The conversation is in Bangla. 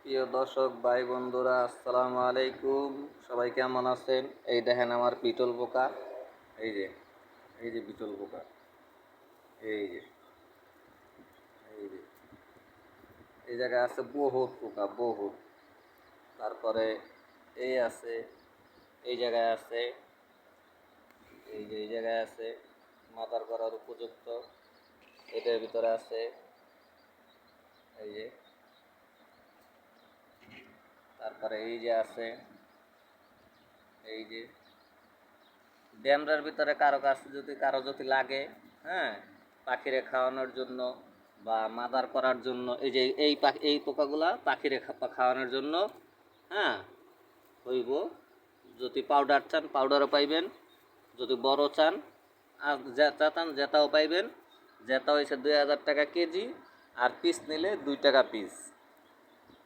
প্রিয় দর্শক ভাই বন্ধুরা, আসসালামু আলাইকুম। সবাই কেমন আছেন? এই দেখেন আমার পিটল পোকা। এই যে এই যে পিটল পোকা। এই যে এই যে এই জায়গায় আছে বহুত পোকা, বহুত। তারপরে এই আছে, এই জায়গায় আছে, এই জায়গায় আছে, মাথার করার উপযুক্ত। এটার ভিতরে আছে, এই যে। তারপরে এই যে আছে, এই যে ড্যামরার ভিতরে কারো যদি লাগে, হ্যাঁ, পাখিরে খাওয়ানোর জন্য বা মাদার করার জন্য, এই যে এই পোকাগুলা পাখিরে খাওয়ানোর জন্য, হ্যাঁ, হইব। যদি পাউডার চান পাউডারও পাইবেন, যদি বড় চান আর জেতা চান জেতাও পাইবেন। জেতা হয়েছে 2000 টাকা কেজি, আর পিস নিলে 2 টাকা পিস।